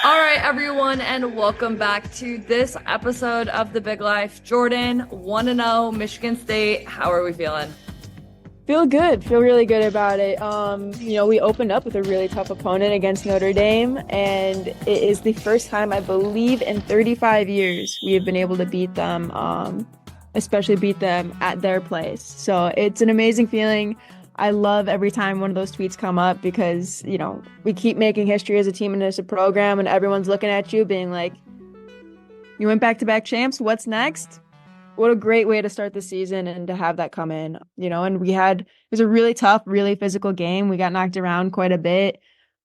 All right, everyone, and welcome back to this episode of The Big Life. Jordyn, 1-0, Michigan State. How are we feeling? Feel good. Feel really good about it. We opened up with a really tough opponent against Notre Dame, and it is the first time, I believe, in 35 years we have been able to beat them, especially beat them at their place. So it's an amazing feeling. I love every time one of those tweets come up because, we keep making history as a team and as a program, and everyone's looking at you being like, you went back-to-back champs, what's next? What a great way to start the season and to have that come in, and it was a really tough, really physical game. We got knocked around quite a bit,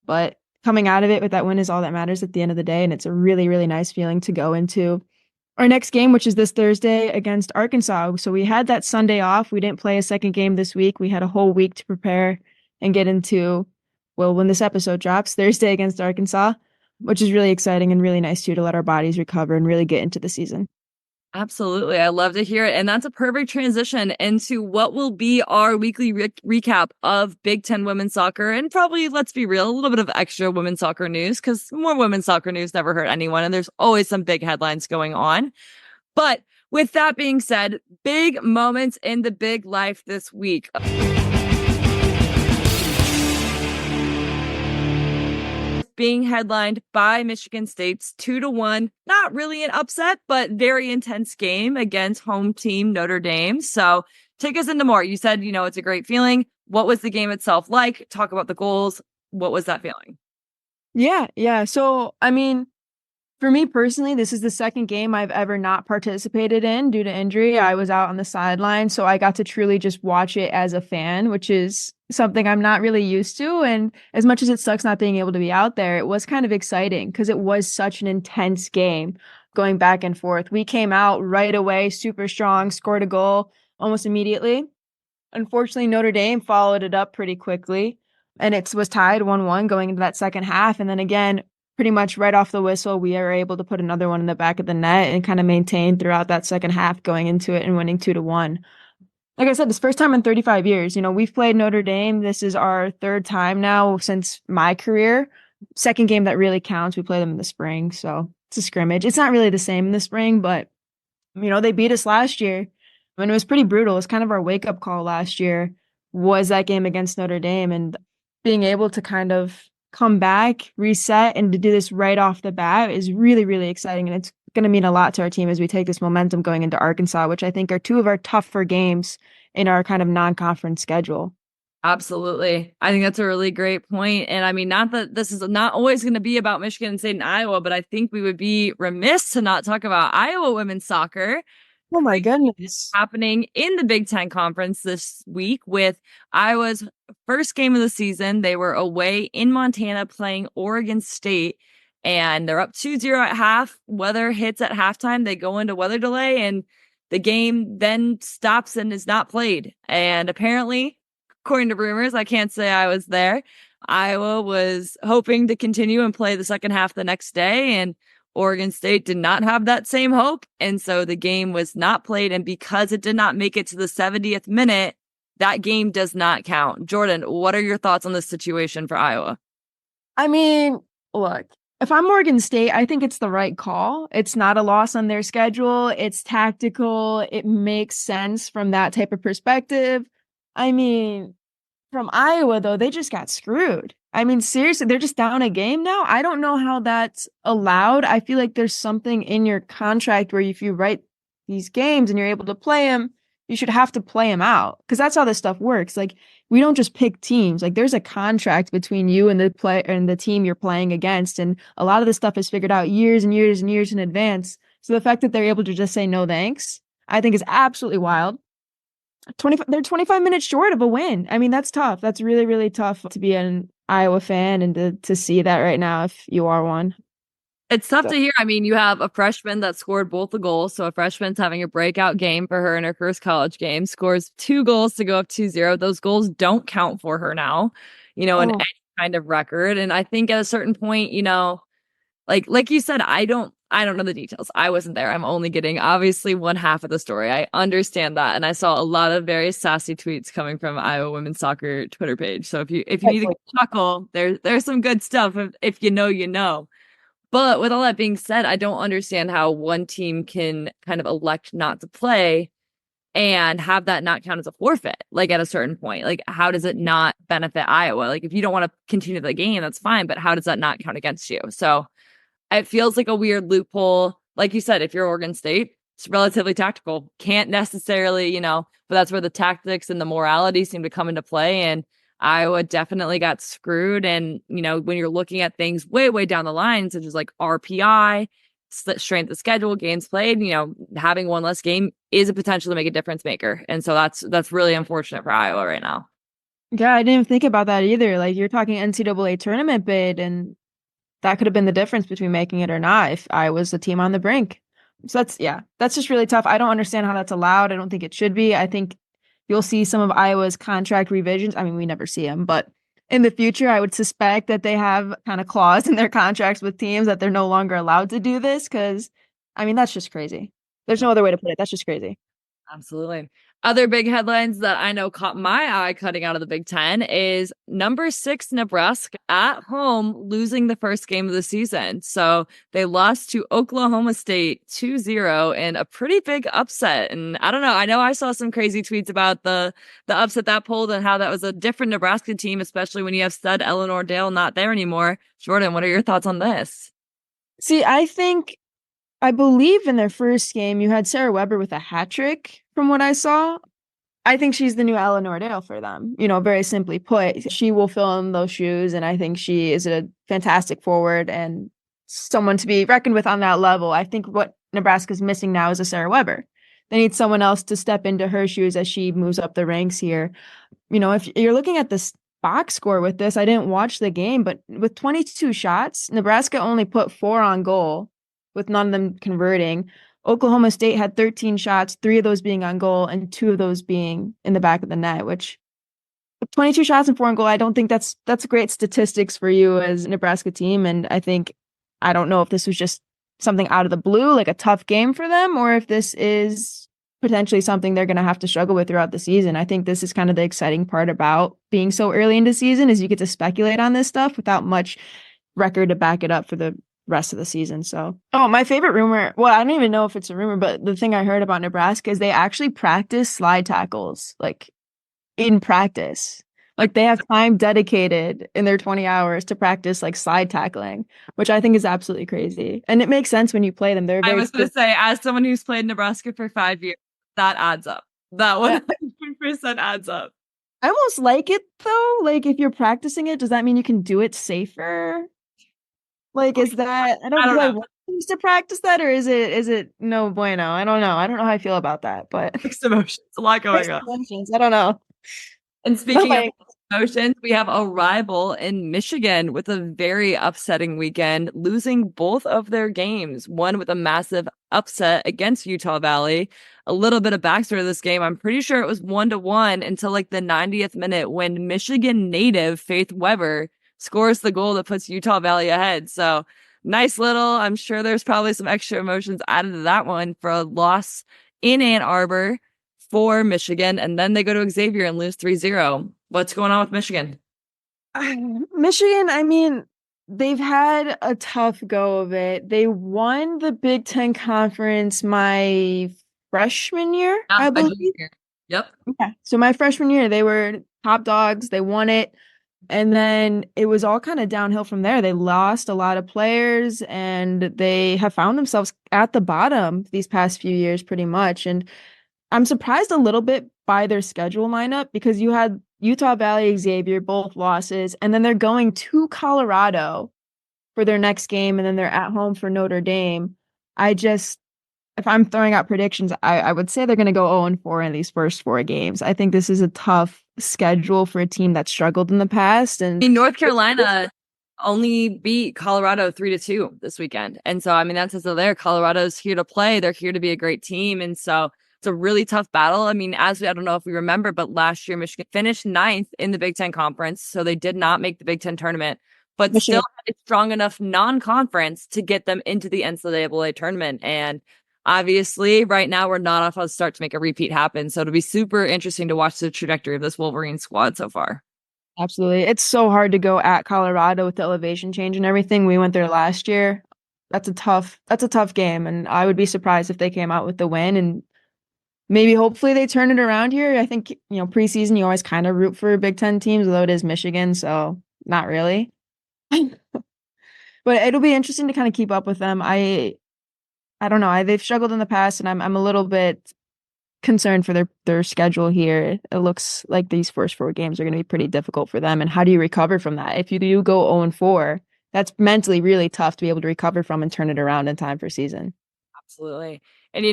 but coming out of it with that win is all that matters at the end of the day. And it's a really, really nice feeling to go into our next game, which is this Thursday against Arkansas. So we had that Sunday off. We didn't play a second game this week. We had a whole week to prepare and get into, well, when this episode drops, Thursday against Arkansas, which is really exciting and really nice too, to let our bodies recover and really get into the season. Absolutely. I love to hear it. And that's a perfect transition into what will be our weekly recap of Big Ten women's soccer. And probably, let's be real, a little bit of extra women's soccer news, because more women's soccer news never hurt anyone. And there's always some big headlines going on. But with that being said, big moments in the big life this week. Being headlined by Michigan State's 2-1, not really an upset, but very intense game against home team Notre Dame. So take us into more. You said, it's a great feeling. What was the game itself like? Talk about the goals. What was that feeling? Yeah. So, for me personally, this is the second game I've ever not participated in due to injury. I was out on the sideline, so I got to truly just watch it as a fan, which is something I'm not really used to. And as much as it sucks not being able to be out there, it was kind of exciting because it was such an intense game going back and forth. We came out right away, super strong, scored a goal almost immediately. Unfortunately, Notre Dame followed it up pretty quickly, and it was tied 1-1 going into that second half. And then again, pretty much right off the whistle, we were able to put another one in the back of the net and kind of maintain throughout that second half going into it and winning 2-1. Like I said, this first time in 35 years. We've played Notre Dame. This is our third time now since my career. Second game that really counts. We play them in the spring, so it's a scrimmage. It's not really the same in the spring, but, they beat us last year. It was pretty brutal. It was kind of our wake-up call last year, was that game against Notre Dame, and being able to kind of come back, reset, and to do this right off the bat is really, really exciting. And it's going to mean a lot to our team as we take this momentum going into Arkansas, which I think are two of our tougher games in our kind of non-conference schedule. Absolutely. I think that's a really great point. And not that this is not always going to be about Michigan State and Iowa, but I think we would be remiss to not talk about Iowa women's soccer. Oh my goodness. Happening in the Big Ten Conference this week with Iowa's first game of the season. They were away in Montana playing Oregon State, and they're up 2-0 at half. Weather hits at halftime. They go into weather delay, and the game then stops and is not played. And apparently, according to rumors, I can't say I was there, Iowa was hoping to continue and play the second half the next day, and Oregon State did not have that same hope. And so the game was not played. And because it did not make it to the 70th minute, that game does not count. Jordyn, what are your thoughts on this situation for Iowa? Look, if I'm Oregon State, I think it's the right call. It's not a loss on their schedule. It's tactical. It makes sense from that type of perspective. From Iowa, though, they just got screwed. Seriously, they're just down a game now. I don't know how that's allowed. I feel like there's something in your contract where if you write these games and you're able to play them, you should have to play them out, because that's how this stuff works. Like, we don't just pick teams. Like, there's a contract between you and the player and the team you're playing against, and a lot of this stuff is figured out years and years and years in advance. So the fact that they're able to just say no thanks, I think is absolutely wild. They're 25 minutes short of a win. That's tough. That's really, really tough to be an Iowa fan and to see that right now if you are one. It's tough to hear. You have a freshman that scored both the goals. So a freshman's having a breakout game for her in her first college game, scores 2 goals to go up 2-0. Those goals don't count for her now, in any kind of record. And I think at a certain point, like you said, I don't know the details. I wasn't there. I'm only getting obviously one half of the story. I understand that. And I saw a lot of very sassy tweets coming from Iowa women's soccer Twitter page. So if you need a chuckle, there's some good stuff. If you know, you know. But with all that being said, I don't understand how one team can kind of elect not to play and have that not count as a forfeit, like at a certain point. Like, how does it not benefit Iowa? Like, if you don't want to continue the game, that's fine, but how does that not count against you? So it feels like a weird loophole. Like you said, if you're Oregon State, it's relatively tactical. Can't necessarily, but that's where the tactics and the morality seem to come into play. And Iowa definitely got screwed. And, when you're looking at things way, way down the line, such as like RPI, strength of schedule, games played, having one less game is a potential to make a difference maker. And so that's really unfortunate for Iowa right now. Yeah, I didn't even think about that either. Like you're talking NCAA tournament bid, and that could have been the difference between making it or not if I was the team on the brink. So that's just really tough. I don't understand how that's allowed. I don't think it should be. I think you'll see some of Iowa's contract revisions. I mean, we never see them, but in the future, I would suspect that they have kind of clause in their contracts with teams that they're no longer allowed to do this because, I mean, that's just crazy. There's no other way to put it. That's just crazy. Absolutely. Other big headlines that I know caught my eye cutting out of the Big Ten is number 6 Nebraska at home losing the first game of the season. So they lost to Oklahoma State 2-0 in a pretty big upset. And I don't know. I know I saw some crazy tweets about the upset that pulled and how that was a different Nebraska team, especially when you have stud Eleanor Dale not there anymore. Jordyn, what are your thoughts on this? See, I believe in their first game, you had Sarah Weber with a hat trick from what I saw. I think she's the new Eleanor Dale for them. Very simply put, she will fill in those shoes. And I think she is a fantastic forward and someone to be reckoned with on that level. I think what Nebraska's missing now is a Sarah Weber. They need someone else to step into her shoes as she moves up the ranks here. If you're looking at this box score with this, I didn't watch the game, but with 22 shots, Nebraska only put 4 on goal, with none of them converting. Oklahoma State had 13 shots, 3 of those being on goal and 2 of those being in the back of the net, which 22 shots and 4 on goal, I don't think that's great statistics for you as a Nebraska team. And I don't know if this was just something out of the blue, like a tough game for them, or if this is potentially something they're going to have to struggle with throughout the season. I think this is kind of the exciting part about being so early into season is you get to speculate on this stuff without much record to back it up for the rest of the season. So, my favorite rumor, well, I don't even know if it's a rumor, but the thing I heard about Nebraska is they actually practice slide tackles, like in practice. Like they have time dedicated in their 20 hours to practice like slide tackling, which I think is absolutely crazy. And it makes sense when you play them. I was going to say, as someone who's played Nebraska for 5 years, that adds up. That 100% adds up. I almost like it though. Like if you're practicing it, does that mean you can do it safer? Like, is that, I don't know. To practice that, or is it no bueno? I don't know. I don't know how I feel about that, but mixed emotions. A lot going on. I don't know. And speaking of emotions, we have a rival in Michigan with a very upsetting weekend, losing both of their games. One with a massive upset against Utah Valley. A little bit of backstory of this game. I'm pretty sure it was 1-1 until like the 90th minute when Michigan native Faith Weber scores the goal that puts Utah Valley ahead. So nice little, I'm sure there's probably some extra emotions added to that one for a loss in Ann Arbor for Michigan. And then they go to Xavier and lose 3-0. What's going on with Michigan? Michigan, I mean, they've had a tough go of it. They won the Big Ten Conference my freshman year, I believe. Yep. Okay. So my freshman year, they were top dogs. They won it. And then it was all kind of downhill from there. They lost a lot of players and they have found themselves at the bottom these past few years pretty much. And I'm surprised a little bit by their schedule lineup because you had Utah Valley, Xavier, both losses, and then they're going to Colorado for their next game, and then they're at home for Notre Dame. If I'm throwing out predictions, I would say they're going to go 0-4 in these first 4 games. I think this is a tough schedule for a team that struggled in the past. And North Carolina only beat Colorado 3-2 this weekend. And so, I mean, that's still there. Colorado's here to play. They're here to be a great team. And so it's a really tough battle. I mean, I don't know if we remember, but last year Michigan finished 9th in the Big Ten Conference. So they did not make the Big Ten tournament, but still had a strong enough non-conference to get them into the NCAA tournament. And obviously, right now, we're not off on a start to make a repeat happen. So it'll be super interesting to watch the trajectory of this Wolverine squad so far. Absolutely. It's so hard to go at Colorado with the elevation change and everything. We went there last year. that's a tough game, and I would be surprised if they came out with the win, and maybe hopefully they turn it around here. I think, preseason you always kind of root for Big Ten teams, although it is Michigan, so not really. But it'll be interesting to kind of keep up with them. I don't know. They've struggled in the past, and I'm a little bit concerned for their schedule here. It looks like these first four games are going to be pretty difficult for them. And how do you recover from that? If you do go 0-4, that's mentally really tough to be able to recover from and turn it around in time for season. Absolutely. And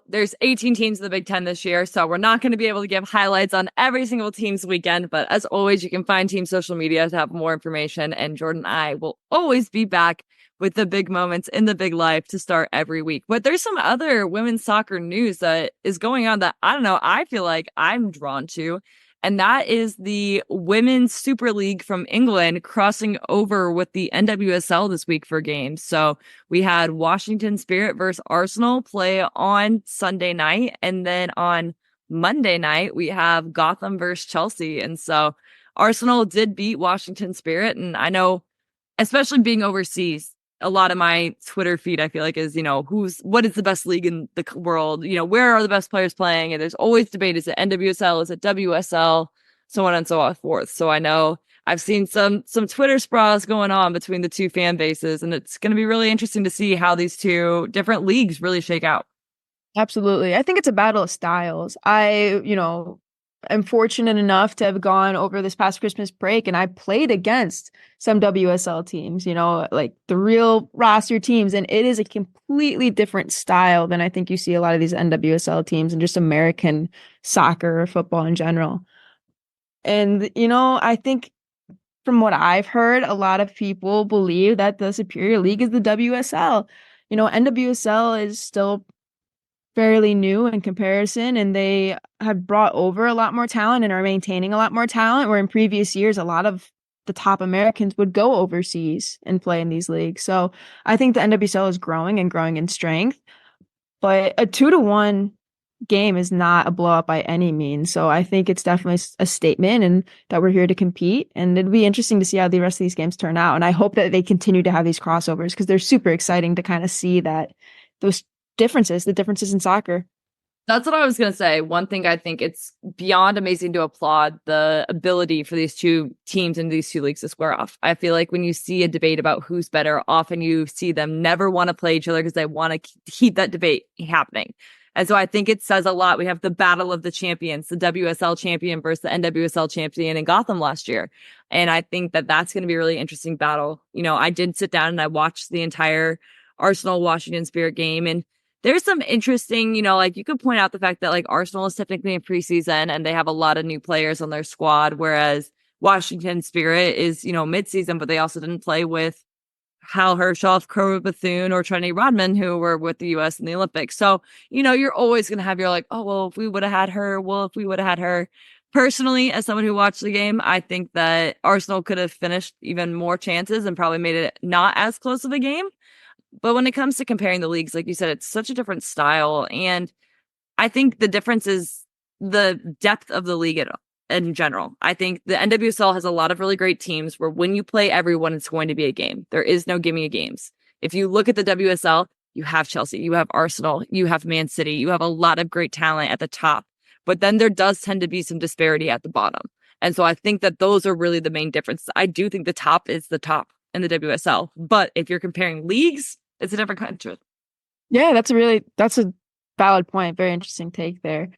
there's 18 teams in the Big Ten this year, so we're not going to be able to give highlights on every single team's weekend. But as always, you can find team social media to have more information. And Jordyn and I will always be back with the big moments in the big life to start every week. But there's some other women's soccer news that is going on that I don't know, I feel like I'm drawn to. And that is the Women's Super League from England crossing over with the NWSL this week for games. So we had Washington Spirit versus Arsenal play on Sunday night. And then on Monday night, we have Gotham versus Chelsea. And so Arsenal did beat Washington Spirit. And I know, especially being overseas, a lot of my Twitter feed, I feel like, is, what is the best league in the world? Where are the best players playing? And there's always debate. Is it NWSL? Is it WSL? So on and so forth. So I know I've seen some Twitter sprawls going on between the two fan bases, and it's going to be really interesting to see how these two different leagues really shake out. Absolutely. I think it's a battle of styles. I'm fortunate enough to have gone over this past Christmas break, and I played against some WSL teams, like the real roster teams. And it is a completely different style than I think you see a lot of these NWSL teams and just American soccer or football in general. And, I think from what I've heard, a lot of people believe that the superior league is the WSL. NWSL is still fairly new in comparison, and they have brought over a lot more talent and are maintaining a lot more talent, where in previous years a lot of the top Americans would go overseas and play in these leagues. So I think the NWSL is growing and growing in strength, but a 2-1 game is not a blowout by any means. So I think it's definitely a statement, and that we're here to compete, and it'll be interesting to see how the rest of these games turn out. And I hope that they continue to have these crossovers, because they're super exciting to kind of see that the differences in soccer. That's what I was going to say. One thing, I think it's beyond amazing to applaud the ability for these two teams and these two leagues to square off. I feel like when you see a debate about who's better, often you see them never want to play each other because they want to keep that debate happening. And so I think it says a lot. We have the battle of the champions, the WSL champion versus the NWSL champion in Gotham last year. And I think that that's going to be a really interesting battle. I did sit down and I watched the entire Arsenal Washington Spirit game, and there's some interesting, like you could point out the fact that like Arsenal is technically in preseason and they have a lot of new players on their squad, whereas Washington Spirit is, midseason, but they also didn't play with Hal Hershoff, Cora Bethune, or Trinity Rodman, who were with the U.S. in the Olympics. So, you're always going to have your like, oh, well, if we would have had her, Personally, as someone who watched the game, I think that Arsenal could have finished even more chances and probably made it not as close of a game. But when it comes to comparing the leagues, like you said, it's such a different style. And I think the difference is the depth of the league in general. I think the NWSL has a lot of really great teams where when you play everyone, it's going to be a game. There is no gimme games. If you look at the WSL, you have Chelsea, you have Arsenal, you have Man City, you have a lot of great talent at the top. But then there does tend to be some disparity at the bottom. And so I think that those are really the main differences. I do think the top is the top in the WSL. But if you're comparing leagues, it's a different country. Yeah, that's a valid point. Very interesting take there.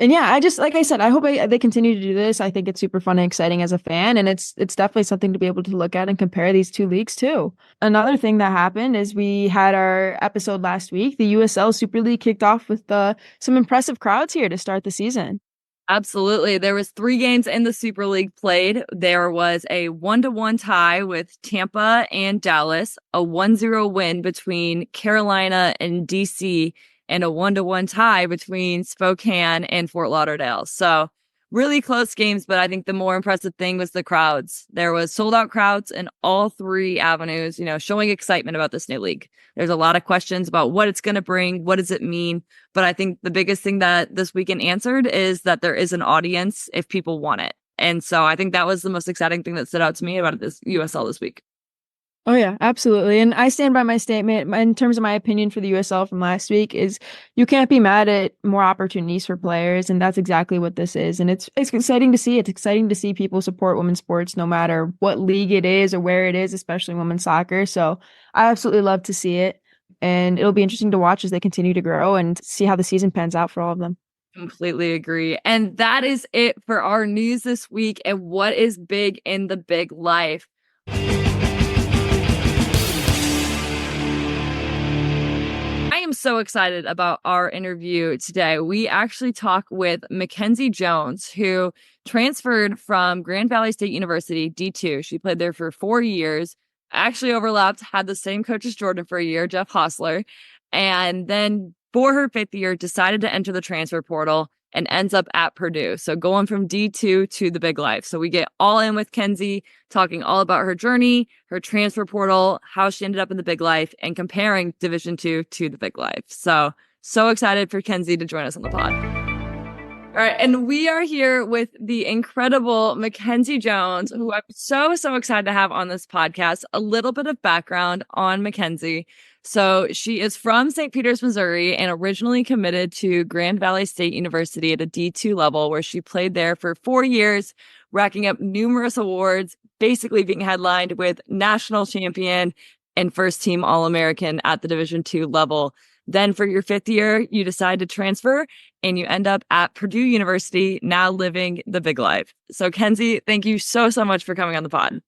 And yeah, like I said, I hope they continue to do this. I think it's super fun and exciting as a fan, and it's definitely something to be able to look at and compare these two leagues too. Another thing that happened is we had our episode last week. The USL Super League kicked off with some impressive crowds here to start the season. Absolutely. There was 3 games in the Super League played. There was a 1-1 tie with Tampa and Dallas, a 1-0 win between Carolina and DC, and a 1-1 tie between Spokane and Fort Lauderdale. So really close games, but I think the more impressive thing was the crowds. There was sold out crowds in all 3 avenues, showing excitement about this new league. There's a lot of questions about what it's going to bring. What does it mean? But I think the biggest thing that this weekend answered is that there is an audience if people want it. And so I think that was the most exciting thing that stood out to me about this USL this week. Oh yeah, absolutely. And I stand by my statement in terms of my opinion for the USL from last week is you can't be mad at more opportunities for players, and that's exactly what this is. And it's exciting to see. It's exciting to see people support women's sports no matter what league it is or where it is, especially women's soccer. So I absolutely love to see it. And it'll be interesting to watch as they continue to grow and see how the season pans out for all of them. Completely agree. And that is it for our news this week and what is big in the big life. I am so excited about our interview today. We actually talk with Mackenzie Jones, who transferred from Grand Valley State University, D2. She played there for 4 years, actually overlapped, had the same coach as Jordyn for a year, Jeff Hostler, and then for her 5th year, decided to enter the transfer portal and ends up at Purdue. So going from D2 to the big life. So we get all in with Kenzie, talking all about her journey, her transfer portal, how she ended up in the big life, and comparing Division 2 to the big life. So excited for Kenzie to join us on the pod. All right, and we are here with the incredible Mackenzie Jones, who I'm so excited to have on this podcast. A little bit of background on Mackenzie. So she is from St. Peters, Missouri, and originally committed to Grand Valley State University at a D2 level, where she played there for 4 years, racking up numerous awards, basically being headlined with national champion and first team All-American at the Division 2 level. Then for your 5th year, you decide to transfer and you end up at Purdue University, now living the big life. So Kenzie, thank you so much for coming on the pod.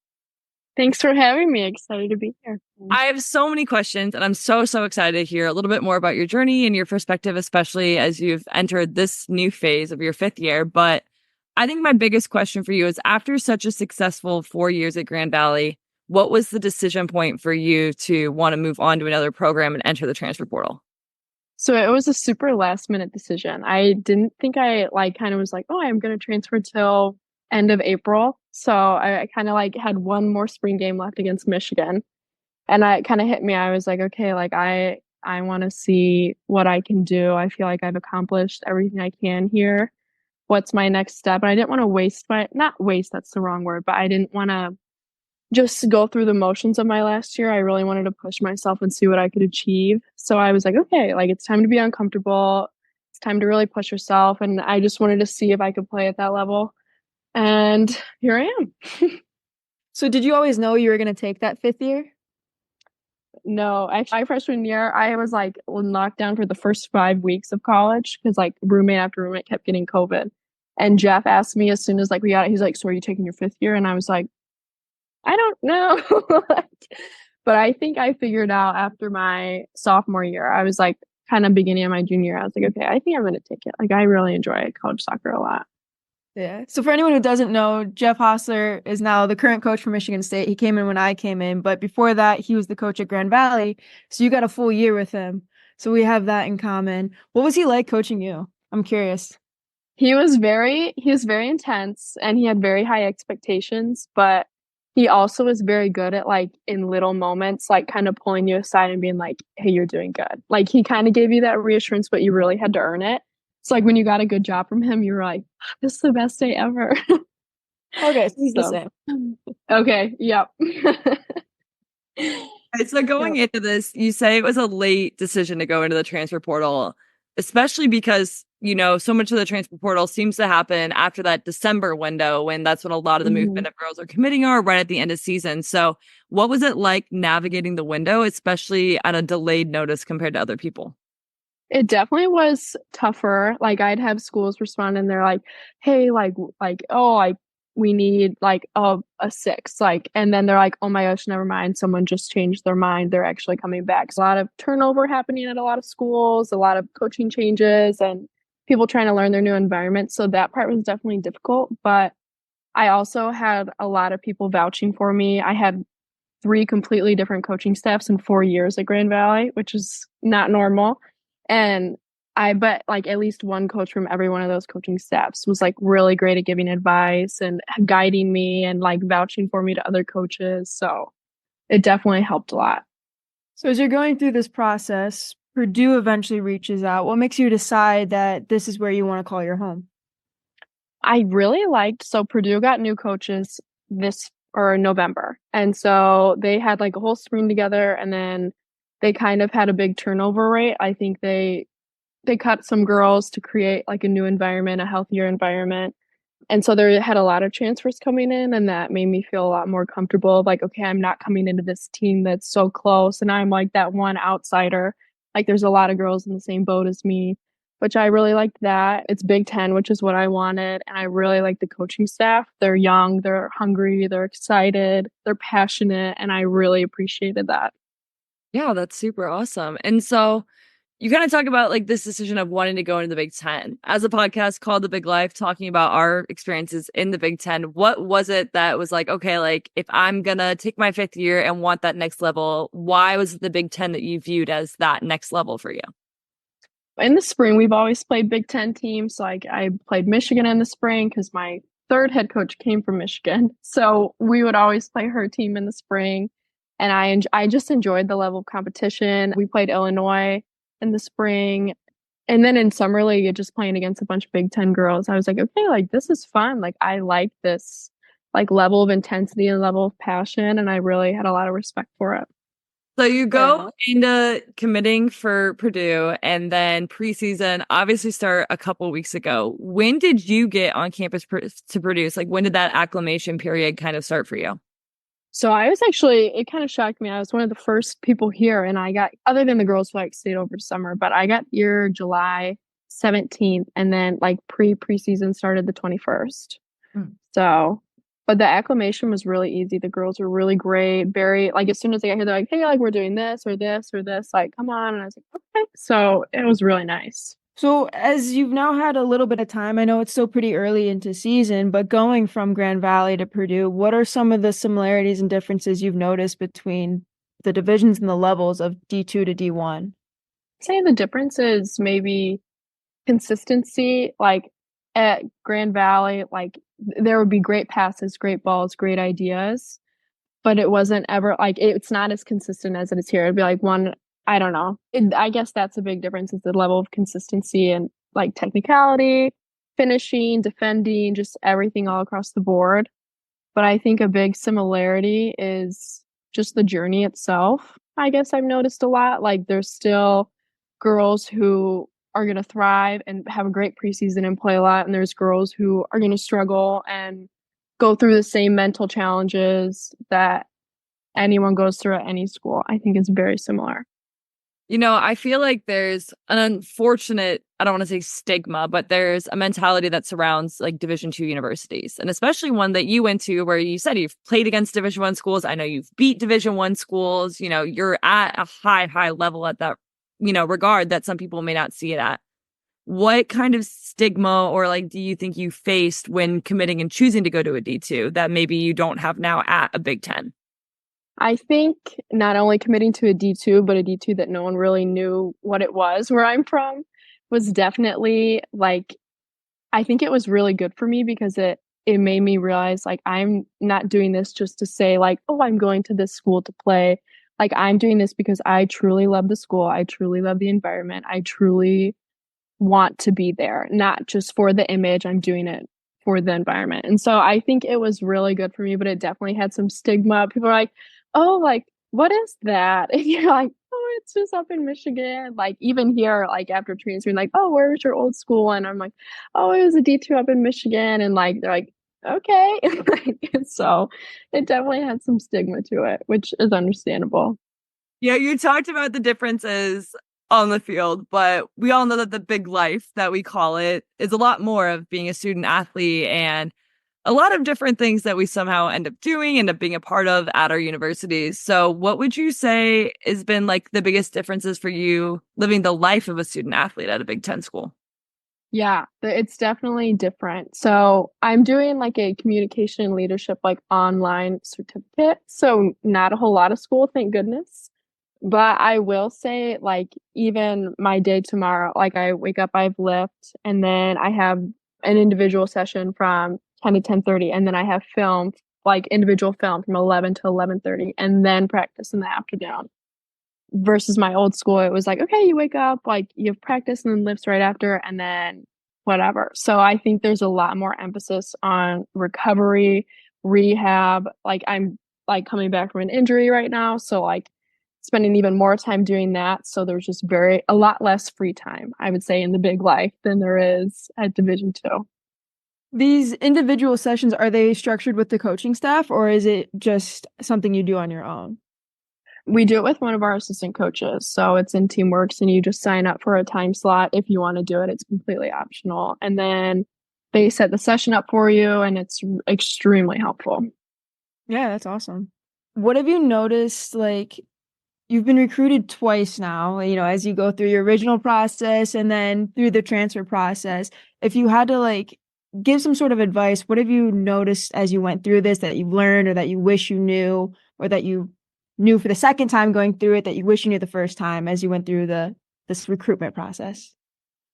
Thanks for having me. Excited to be here. I have so many questions, and I'm so excited to hear a little bit more about your journey and your perspective, especially as you've entered this new phase of your 5th year. But I think my biggest question for you is, after such a successful 4 years at Grand Valley, what was the decision point for you to want to move on to another program and enter the transfer portal? So it was a super last minute decision. I didn't think I kind of was like, oh, I'm going to transfer till end of April. So I kind of had one more spring game left against Michigan. And it kind of hit me. I was like, okay, I want to see what I can do. I feel like I've accomplished everything I can here. What's my next step? And I didn't want to not waste, that's the wrong word, but I didn't want to just go through the motions of my last year. I really wanted to push myself and see what I could achieve. So I was like, okay, it's time to be uncomfortable. It's time to really push yourself. And I just wanted to see if I could play at that level. And here I am. So did you always know you were going to take that 5th year? No, actually, my freshman year, I was locked down for the first 5 weeks of college because roommate after roommate kept getting COVID. And Jeff asked me as soon as we got it, he's like, so are you taking your 5th year? And I was like, I don't know. But I think I figured out after my sophomore year, I was kind of beginning of my junior year, I was like, okay, I think I'm going to take it. I really enjoy college soccer a lot. Yeah. So for anyone who doesn't know, Jeff Hostler is now the current coach for Michigan State. He came in when I came in, but before that, he was the coach at Grand Valley. So you got a full year with him. So we have that in common. What was he like coaching you? I'm curious. He was very intense and he had very high expectations, but he also was very good at in little moments, kind of pulling you aside and being like, hey, you're doing good. He kind of gave you that reassurance, but you really had to earn it. It's when you got a good job from him, you were like, this is the best day ever. Okay, so he's the same. Okay, yep. So going into this, you say it was a late decision to go into the transfer portal, especially because, so much of the transfer portal seems to happen after that December window, when that's when a lot of the movement of girls are committing are right at the end of season. So what was it like navigating the window, especially at a delayed notice compared to other people? It definitely was tougher. I'd have schools respond and they're like, hey, we need a 6. And then they're like, oh my gosh, never mind. Someone just changed their mind. They're actually coming back. So a lot of turnover happening at a lot of schools, a lot of coaching changes and people trying to learn their new environment. So that part was definitely difficult. But I also had a lot of people vouching for me. I had 3 completely different coaching staffs in 4 years at Grand Valley, which is not normal. And I bet at least one coach from every one of those coaching staffs was really great at giving advice and guiding me and vouching for me to other coaches. So it definitely helped a lot. So as you're going through this process, Purdue eventually reaches out. What makes you decide that this is where you want to call your home? I really so Purdue got new coaches or November. And so they had like a whole spring together, and then they kind of had a big turnover rate. I think they cut some girls to create like a new environment, a healthier environment. And so there had a lot of transfers coming in, and that made me feel a lot more comfortable. Like, okay, I'm not coming into this team that's so close, and I'm like that one outsider. Like, there's a lot of girls in the same boat as me, which I really liked that. It's Big Ten, which is what I wanted. And I really like the coaching staff. They're young, they're hungry, they're excited, they're passionate, and I really appreciated that. Yeah, that's super awesome. And so you kind of talk about like this decision of wanting to go into the Big Ten. As a podcast called The Big Life, talking about our experiences in the Big Ten, what was it that was like, okay, like if I'm going to take my 5th year and want that next level, why was it the Big Ten that you viewed as that next level for you? In the spring, we've always played Big Ten teams. Like I played Michigan in the spring because my third head coach came from Michigan. So we would always play her team in the spring. And I just enjoyed the level of competition. We played Illinois in the spring. And then in summer league, just playing against a bunch of Big Ten girls, I was like, okay, like this is fun. Like I like this like level of intensity and level of passion. And I really had a lot of respect for it. So you go into committing for Purdue, and then preseason obviously start a couple weeks ago. When did you get on campus to Purdue? Like when did that acclimation period kind of start for you? So I was it kind of shocked me. I was one of the first people here, and I got, other than the girls who like stayed over summer, but I got here July 17th, and then like preseason started the 21st. So, but the acclimation was really easy. The girls were really great. Very, like as soon as I got here, they're like, hey, like we're doing this or this or this, like come on. And I was like, okay. So it was really nice. So as you've now had a little bit of time, I know it's still pretty early into season, but going from Grand Valley to Purdue, what are some of the similarities and differences you've noticed between the divisions and the levels of D2 to D1? I'd say the difference is maybe consistency. Like at Grand Valley, like there would be great passes, great balls, great ideas, but it wasn't ever like it's not as consistent as it is here. It'd be like one, I don't know. I guess that's a big difference is the level of consistency and like technicality, finishing, defending, just everything all across the board. But I think a big similarity is just the journey itself. I guess I've noticed a lot. Like there's still girls who are going to thrive and have a great preseason and play a lot. And there's girls who are going to struggle and go through the same mental challenges that anyone goes through at any school. I think it's very similar. You know, I feel like there's an unfortunate, I don't want to say stigma, but there's a mentality that surrounds like Division II universities, and especially one that you went to where you said you've played against Division I schools. I know you've beat Division I schools. You know, you're at a high level at that, you know, regard that some people may not see it at. What kind of stigma or like do you think you faced when committing and choosing to go to a D2 that maybe you don't have now at a Big Ten? I think not only committing to a D2, but a D2 that no one really knew what it was where I'm from was definitely like, I think it was really good for me because it made me realize like, I'm not doing this just to say like, oh, I'm going to this school to play. Like I'm doing this because I truly love the school. I truly love the environment. I truly want to be there, not just for the image. I'm doing it for the environment. And so I think it was really good for me, but it definitely had some stigma. People are like, oh, like, what is that? And you're like, oh, it's just up in Michigan. Like, even here, like, after transferring, like, oh, where was your old school? And I'm like, oh, it was a D2 up in Michigan. And, like, they're like, okay. So it definitely had some stigma to it, which is understandable. Yeah, you talked about the differences on the field, but we all know that the big life that we call it is a lot more of being a student athlete and a lot of different things that we somehow end up being a part of at our universities. So what would you say has been like the biggest differences for you living the life of a student athlete at a Big Ten school? Yeah, it's definitely different. So I'm doing like a communication and leadership like online certificate. So not a whole lot of school, thank goodness. But I will say like even my day tomorrow, like I wake up, I've lift, and then I have an individual session from 10 to 10:30, and then I have film, like individual film from 11 to 11:30, and then practice in the afternoon. Versus my old school, it was like, okay, you wake up, like you have practice and then lifts right after, and then whatever. So I think there's a lot more emphasis on recovery, rehab. Like I'm like coming back from an injury right now, so like spending even more time doing that. So there's just a lot less free time, I would say, in the big life than there is at Division II. These individual sessions, are they structured with the coaching staff or is it just something you do on your own? We do it with one of our assistant coaches. So it's in Teamworks and you just sign up for a time slot if you want to do it. It's completely optional. And then they set the session up for you and it's extremely helpful. Yeah, that's awesome. What have you noticed? Like, you've been recruited twice now, as you go through your original process and then through the transfer process. If you had to like give some sort of advice, what have you noticed as you went through this that you've learned or that you wish you knew or that you knew for the second time going through it that you wish you knew the first time as you went through this recruitment process?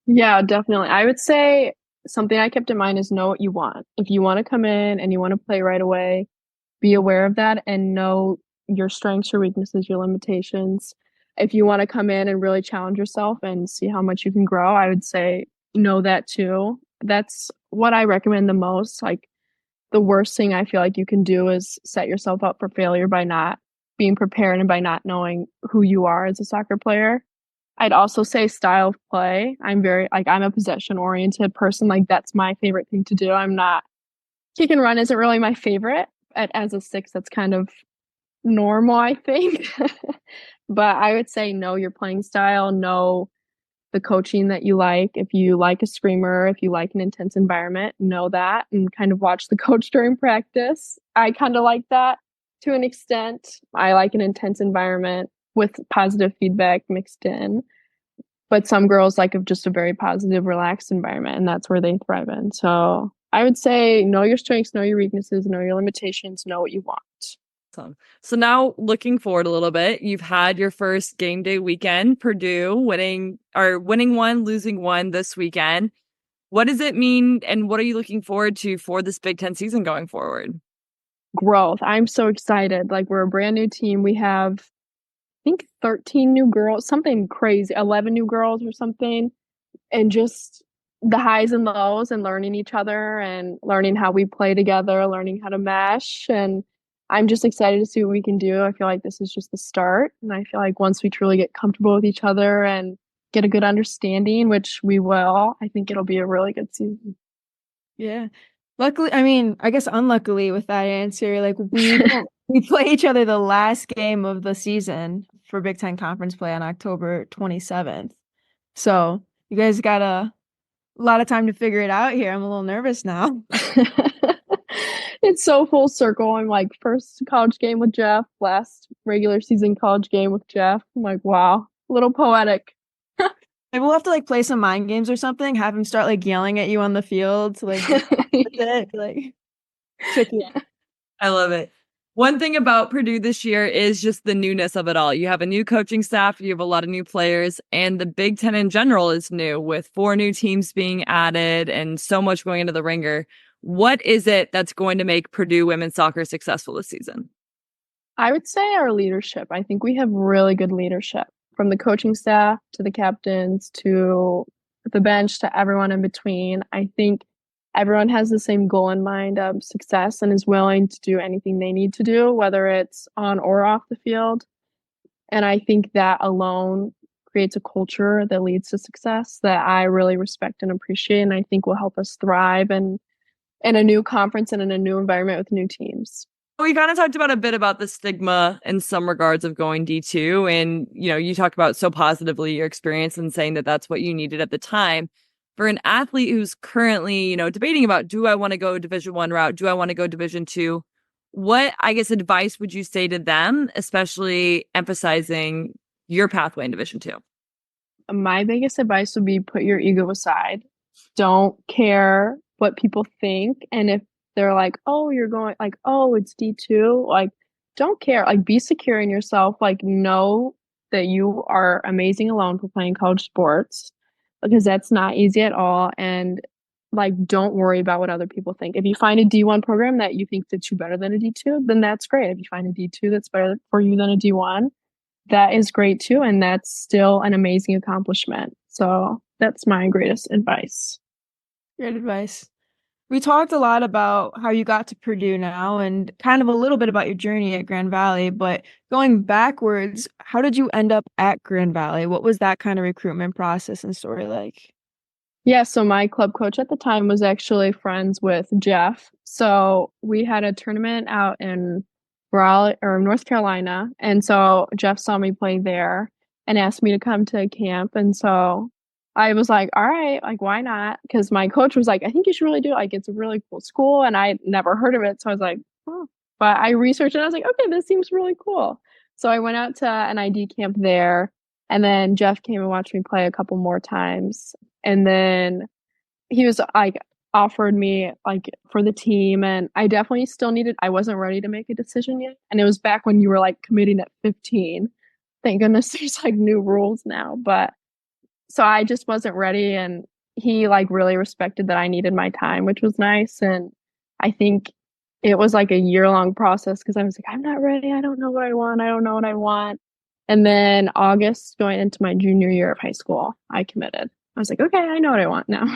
Yeah, definitely. I would say something I kept in mind is know what you want. If you want to come in and you want to play right away, be aware of that and know your strengths, your weaknesses, your limitations. If you want to come in and really challenge yourself and see how much you can grow, I would say know that too. That's what I recommend the most. Like the worst thing I feel like you can do is set yourself up for failure by not being prepared and by not knowing who you are as a soccer player. I'd also say style of play. I'm a possession oriented person. Like that's my favorite thing to do. I'm not kick and run isn't really my favorite. As a six, that's kind of normal, I think. But I would say know your playing style, know the coaching that you like. If you like a screamer, if you like an intense environment, know that and kind of watch the coach during practice. I kind of like that to an extent. I like an intense environment with positive feedback mixed in. But some girls like just a very positive, relaxed environment, and that's where they thrive in. So I would say know your strengths, know your weaknesses, know your limitations, know what you want. Awesome. So now looking forward a little bit, you've had your first game day weekend, Purdue winning one, losing one this weekend. What does it mean and what are you looking forward to for this Big Ten season going forward? Growth. I'm so excited. Like we're a brand new team. We have, I think 13 new girls, something crazy, 11 new girls or something. And just the highs and lows and learning each other and learning how we play together, learning how to mesh. And I'm just excited to see what we can do. I feel like this is just the start. And I feel like once we truly get comfortable with each other and get a good understanding, which we will, I think it'll be a really good season. Yeah. Luckily, I mean, I guess unluckily with that answer, like we play each other the last game of the season for Big Ten Conference play on October 27th. So you guys got a lot of time to figure it out here. I'm a little nervous now. It's so full circle. I'm like first college game with Jeff, last regular season college game with Jeff. I'm like, wow, a little poetic. Maybe we'll have to like play some mind games or something. Have him start like yelling at you on the field to like, like tricky. I love it. One thing about Purdue this year is just the newness of it all. You have a new coaching staff, you have a lot of new players, and the Big Ten in general is new with 4 new teams being added and so much going into the ringer. What is it that's going to make Purdue women's soccer successful this season? I would say our leadership. I think we have really good leadership from the coaching staff to the captains to the bench to everyone in between. I think everyone has the same goal in mind of success and is willing to do anything they need to do, whether it's on or off the field. And I think that alone creates a culture that leads to success that I really respect and appreciate, and I think will help us thrive in a new conference and in a new environment with new teams. We kind of talked about a bit about the stigma in some regards of going D2. And, you talked about so positively your experience and saying that that's what you needed at the time. For an athlete who's currently, debating about, do I want to go Division I route? Do I want to go Division II? What, I guess, advice would you say to them, especially emphasizing your pathway in Division II? My biggest advice would be put your ego aside. Don't care what people think. And if they're like, oh, you're going like, oh, it's D2, like, don't care. Like, be secure in yourself. Like, know that you are amazing alone for playing college sports because that's not easy at all. And like, don't worry about what other people think. If you find a D1 program that you think fits you better than a D2, then that's great. If you find a D2 that's better for you than a D1, that is great too. And that's still an amazing accomplishment. So that's my greatest advice. Great advice. We talked a lot about how you got to Purdue now and kind of a little bit about your journey at Grand Valley, but going backwards, how did you end up at Grand Valley? What was that kind of recruitment process and story like? Yeah, so my club coach at the time was actually friends with Jeff. So we had a tournament out in Raleigh or North Carolina. And so Jeff saw me play there and asked me to come to camp. And so I was like, all right, like, why not? Because my coach was like, I think you should really do it. Like, it's a really cool school. And I never heard of it. So I was like, oh. But I researched it. And I was like, okay, this seems really cool. So I went out to an ID camp there. And then Jeff came and watched me play a couple more times. And then he was like offered me like for the team, and I definitely still I wasn't ready to make a decision yet. And it was back when you were like committing at 15. Thank goodness there's like new rules now. But so I just wasn't ready, and he like really respected that I needed my time, which was nice. And I think it was like a year-long process because I was like, I'm not ready. I don't know what I want. I don't know what I want. And then August, going into my junior year of high school, I committed. I was like, okay, I know what I want now.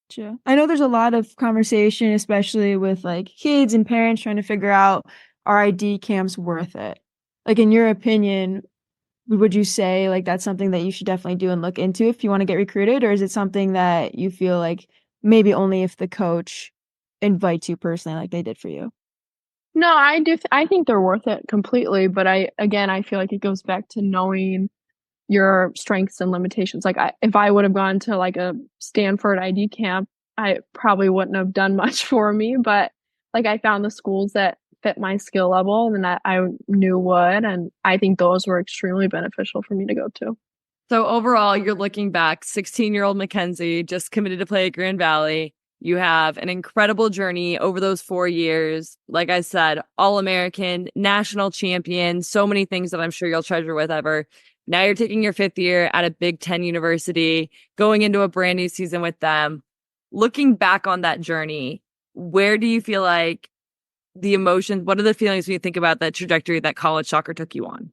Gotcha. I know there's a lot of conversation, especially with like kids and parents trying to figure out, are ID camps worth it? Like, in your opinion, would you say like that's something that you should definitely do and look into if you want to get recruited, or is it something that you feel like maybe only if the coach invites you personally, like they did for you? No, I do. I think they're worth it completely. But I feel like it goes back to knowing your strengths and limitations. Like if I would have gone to like a Stanford ID camp, I probably wouldn't have done much for me. But like I found the schools that fit my skill level and that I knew would, and I think those were extremely beneficial for me to go to. So overall, you're looking back, 16-year-old Mackenzie just committed to play at Grand Valley. You have an incredible journey over those 4 years. Like I said, All-American, national champion, so many things that I'm sure you'll treasure with ever. Now you're taking your 5th year at a Big Ten university, going into a brand new season with them. Looking back on that journey, where do you feel like the emotions, what are the feelings when you think about that trajectory that college soccer took you on?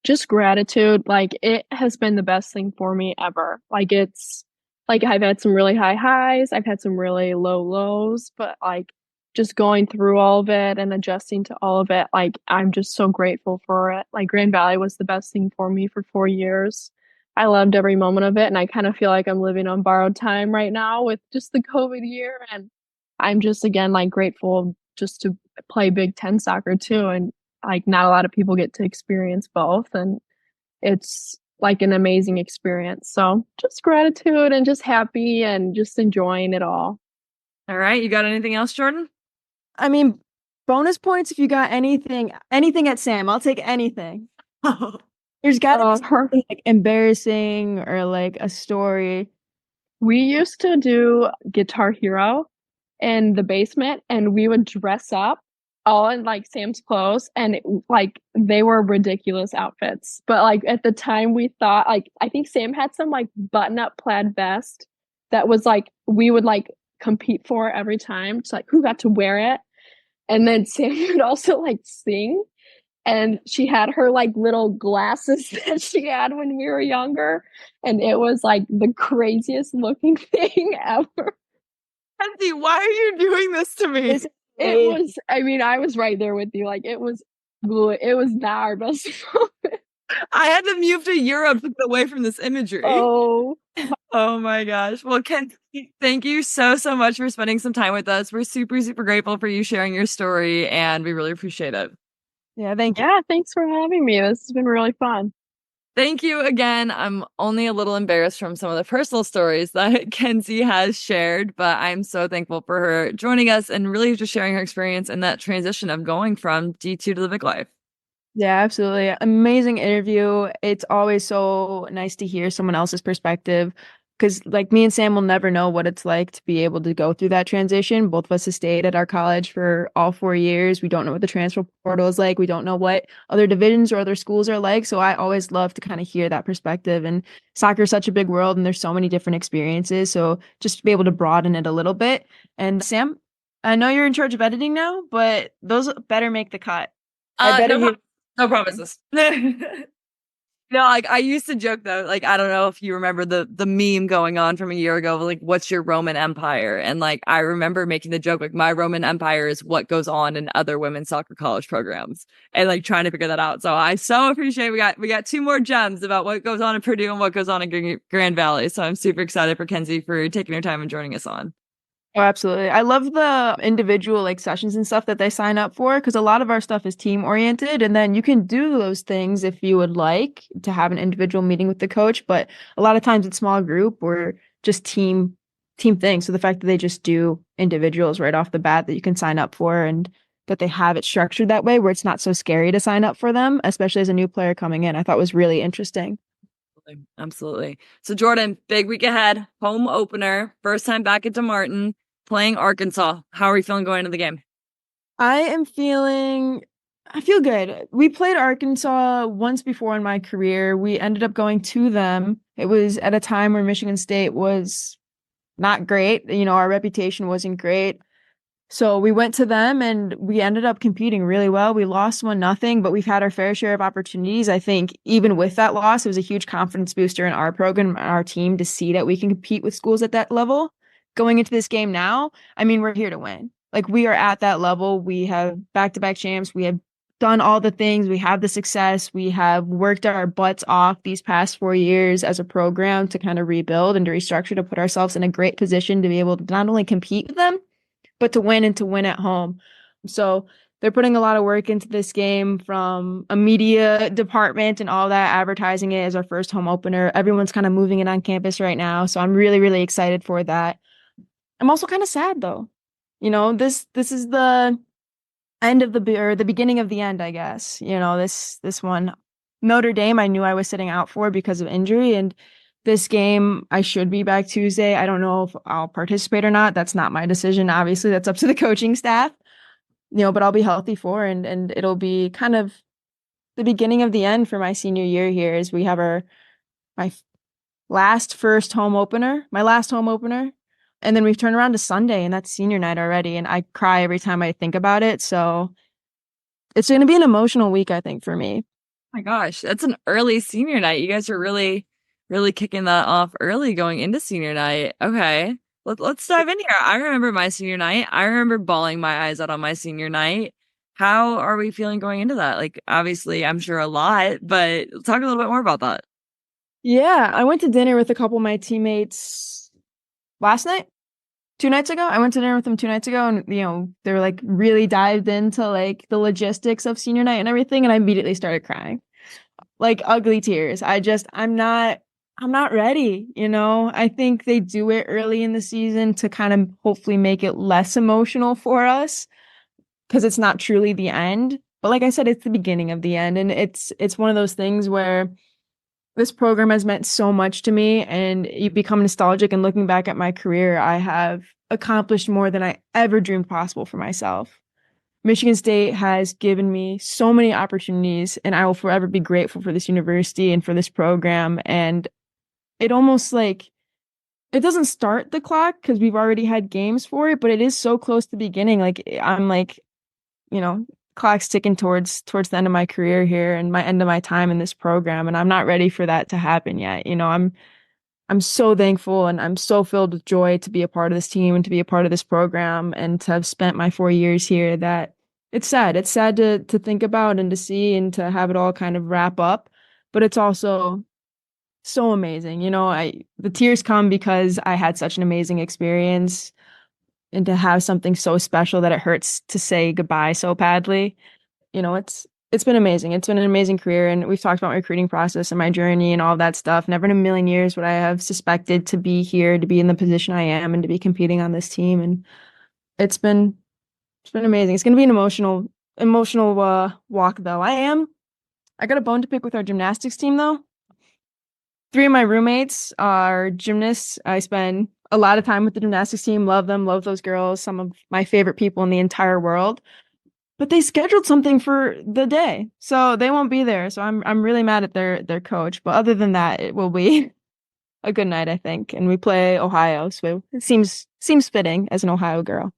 Just gratitude. Like it has been the best thing for me ever. Like it's like I've had some really high highs, I've had some really low lows, but like just going through all of it and adjusting to all of it, like I'm just so grateful for it. Like Grand Valley was the best thing for me for 4 years. I loved every moment of it, and I kind of feel like I'm living on borrowed time right now with just the COVID year. And I'm just again like grateful just to play Big Ten soccer too. And like not a lot of people get to experience both, and it's like an amazing experience. So just gratitude and just happy and just enjoying it all. All right. You got anything else, Jordyn? I mean, bonus points if you got anything at Sam. I'll take anything. There's got to be something like embarrassing or like a story. We used to do Guitar Hero in the basement, and we would dress up all in like Sam's clothes, and like they were ridiculous outfits. But like at the time we thought, like I think Sam had some like button up plaid vest that was like we would like compete for every time. It's like who got to wear it. And then Sam would also like sing, and she had her like little glasses that she had when we were younger, and it was like the craziest looking thing ever. Mackenzie, why are you doing this to me? It was, I mean, I was right there with you. Like it was not our best moment. I had to move to Europe to get away from this imagery. Oh my gosh. Well, Kenzie, thank you so much for spending some time with us. We're super, super grateful for you sharing your story, and we really appreciate it. Yeah, thank you. yeah, thanks for having me. This has been really fun. Thank you again. I'm only a little embarrassed from some of the personal stories that Kenzie has shared, but I'm so thankful for her joining us and really just sharing her experience in that transition of going from D2 to the big life. Yeah, absolutely. Amazing interview. It's always so nice to hear someone else's perspective because, like, me and Sam will never know what it's like to be able to go through that transition. Both of us have stayed at our college for all 4 years. We don't know what the transfer portal is like. We don't know what other divisions or other schools are like. So I always love to kind of hear that perspective. And soccer is such a big world, and there's so many different experiences. So just to be able to broaden it a little bit. And Sam, I know you're in charge of editing now, but those better make the cut. I better no promises. No, like I used to joke though, like I don't know if you remember the meme going on from a year ago, like what's your Roman Empire? And like I remember making the joke, like my Roman Empire is what goes on in other women's soccer college programs, and like trying to figure that out. So I so appreciate we got two more gems about what goes on in Purdue and what goes on in Grand Valley. So I'm super excited for Kenzie for taking her time and joining us on. Oh, absolutely. I love the individual like sessions and stuff that they sign up for because a lot of our stuff is team oriented and then you can do those things if you would like to have an individual meeting with the coach, but a lot of times it's small group or just team things. So the fact that they just do individuals right off the bat that you can sign up for and that they have it structured that way where it's not so scary to sign up for them, especially as a new player coming in, I thought was really interesting. Absolutely. So Jordyn, big week ahead, home opener, first time back into Martin, playing Arkansas. How are you feeling going into the game? I feel good. We played Arkansas once before in my career. We ended up going to them. It was at a time where Michigan State was not great. You know, our reputation wasn't great. So we went to them and we ended up competing really well. We lost 1-0, but we've had our fair share of opportunities. I think even with that loss, it was a huge confidence booster in our program, our team to see that we can compete with schools at that level. Going into this game now, I mean, we're here to win. Like we are at that level. We have back-to-back champs. We have done all the things. We have the success. We have worked our butts off these past 4 years as a program to kind of rebuild and to restructure to put ourselves in a great position to be able to not only compete with them, but to win and to win at home. So they're putting a lot of work into this game from a media department and all that, advertising it as our first home opener. Everyone's kind of moving it on campus right now. So I'm really, really excited for that. I'm also kind of sad though. You know, this is the end of the beginning of the end, I guess. You know, this one. Notre Dame, I knew I was sitting out for because of injury. And this game, I should be back Tuesday. I don't know if I'll participate or not. That's not my decision. Obviously, that's up to the coaching staff. You know, but I'll be healthy for and it'll be kind of the beginning of the end for my senior year here as we have my last home opener. And then we've turned around to Sunday and that's senior night already. And I cry every time I think about it. So it's going to be an emotional week, I think, for me. My gosh, that's an early senior night. You guys are really, really kicking that off early going into senior night. Okay. Let's dive in here. I remember my senior night. I remember bawling my eyes out on my senior night. How are we feeling going into that? Like, obviously, I'm sure a lot, but talk a little bit more about that. Yeah, I went to dinner with a couple of my teammates last night, 2 nights ago. I went to dinner with them 2 nights ago, and you know they were like really dived into like the logistics of senior night and everything, and I immediately started crying, like ugly tears. I'm not ready. You know, I think they do it early in the season to kind of hopefully make it less emotional for us because it's not truly the end. But like I said, it's the beginning of the end, and it's one of those things where this program has meant so much to me and you become nostalgic and looking back at my career, I have accomplished more than I ever dreamed possible for myself. Michigan State has given me so many opportunities and I will forever be grateful for this university and for this program. And it almost like it doesn't start the clock because we've already had games for it, but it is so close to the beginning. Like I'm like, you know, clock's ticking towards the end of my career here and my end of my time in this program, and I'm not ready for that to happen yet. You know, I'm so thankful and I'm so filled with joy to be a part of this team and to be a part of this program and to have spent my 4 years here that it's sad. It's sad to think about and to see and to have it all kind of wrap up, but it's also so amazing. You know, the tears come because I had such an amazing experience and to have something so special that it hurts to say goodbye so badly. You know, it's been amazing. It's been an amazing career, and we've talked about my recruiting process and my journey and all of that stuff. Never in a million years would I have suspected to be here, to be in the position I am, and to be competing on this team. And it's been amazing. It's going to be an emotional walk, though. I got a bone to pick with our gymnastics team, though. 3 of my roommates are gymnasts. I spend a lot of time with the gymnastics team. Love them. Love those girls. Some of my favorite people in the entire world. But they scheduled something for the day, so they won't be there. So I'm really mad at their coach. But other than that, it will be a good night, I think. And we play Ohio, so it seems fitting as an Ohio girl.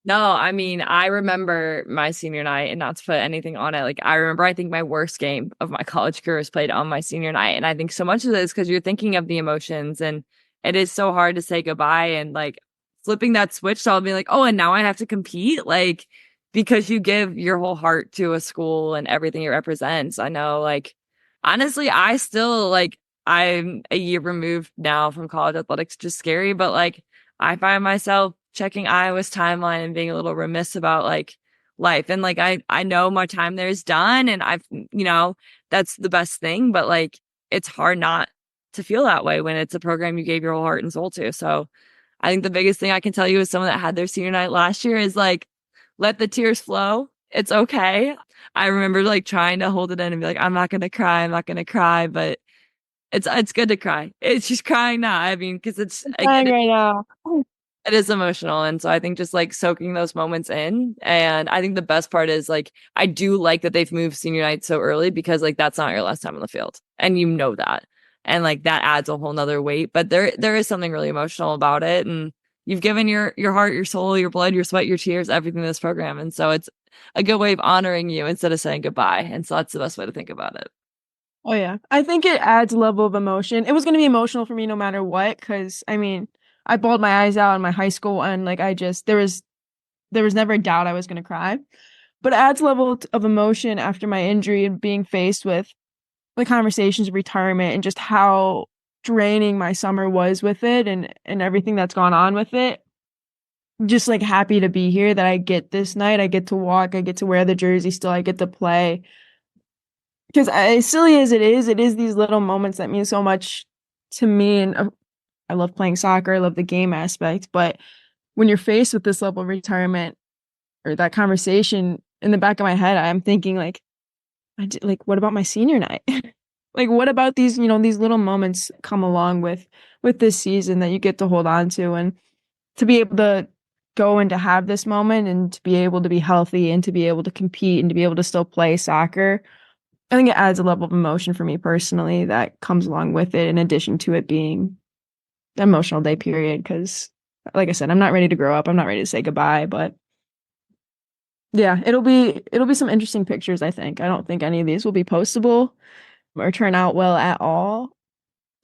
No, I mean, I remember my senior night, and not to put anything on it. Like, I remember, I think my worst game of my college career was played on my senior night. And I think so much of it is because you're thinking of the emotions, and it is so hard to say goodbye and like flipping that switch. So I'll be like, oh, and now I have to compete. Like, because you give your whole heart to a school and everything it represents. I know, like, honestly, I still like, I'm a year removed now from college athletics, just scary, but like, I find myself checking Iowa's timeline and being a little remiss about like life. And like I know my time there is done and that's the best thing, but like it's hard not to feel that way when it's a program you gave your whole heart and soul to. So I think the biggest thing I can tell you as someone that had their senior night last year is like let the tears flow. It's okay. I remember like trying to hold it in and be like, I'm not gonna cry, I'm not gonna cry, but it's good to cry. It's just crying now. I mean, because it's Crying again, right now. it is emotional. And so I think just like soaking those moments in. And I think the best part is like, I do like that they've moved senior night so early because like that's not your last time on the field. And you know that. And like that adds a whole nother weight. But there is something really emotional about it. And you've given your heart, your soul, your blood, your sweat, your tears, everything to this program. And so it's a good way of honoring you instead of saying goodbye. And so that's the best way to think about it. Oh yeah. I think it adds a level of emotion. It was going to be emotional for me no matter what, because I mean, I bawled my eyes out in my high school, and like there was never a doubt I was going to cry. But it adds a level of emotion after my injury and being faced with the conversations of retirement and just how draining my summer was with it, and everything that's gone on with it. Just like happy to be here, that I get this night, I get to walk, I get to wear the jersey still, I get to play. Because as silly as it is these little moments that mean so much to me. And I love playing soccer, I love the game aspect. But when you're faced with this level of retirement or that conversation, in the back of my head, I'm thinking like, like, what about my senior night? Like, what about these, these little moments come along with this season that you get to hold on to, and to be able to go and to have this moment and to be able to be healthy and to be able to compete and to be able to still play soccer. I think it adds a level of emotion for me personally that comes along with it, in addition to it being an emotional day period. Because, like I said, I'm not ready to grow up. I'm not ready to say goodbye. But yeah, it'll be some interesting pictures. I think. I don't think any of these will be postable or turn out well at all.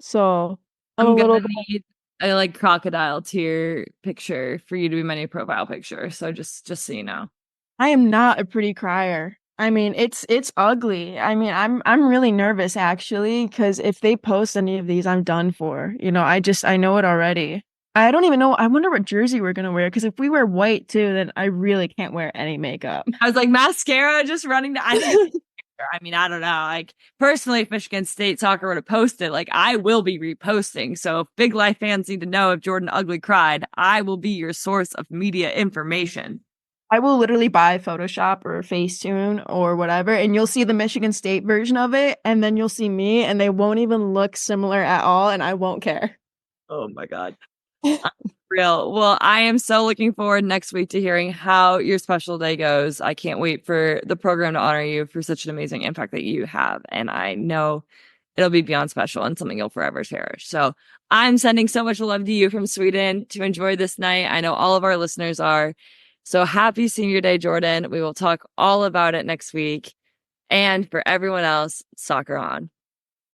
So I'm a I'm little gonna bit. need a like crocodile tear picture for you to be my new profile picture. So just so you know. I am not a pretty crier. I mean, it's ugly. I mean, I'm really nervous actually, because if they post any of these, I'm done for. I know it already. I don't even know. I wonder what jersey we're gonna wear, because if we wear white too, then I really can't wear any makeup. I was like mascara just running to I mean, I don't know. Like personally, if Michigan State soccer were to post it, like I will be reposting. So if Big Life fans need to know if Jordyn Ugly cried, I will be your source of media information. I will literally buy Photoshop or Facetune or whatever, and you'll see the Michigan State version of it, and then you'll see me, and they won't even look similar at all, and I won't care. Oh my God. Real. Well, I am so looking forward next week to hearing how your special day goes. I can't wait for the program to honor you for such an amazing impact that you have. And I know it'll be beyond special and something you'll forever cherish. So I'm sending so much love to you from Sweden to enjoy this night. I know all of our listeners are. So happy senior day, Jordyn. We will talk all about it next week. And for everyone else, soccer on.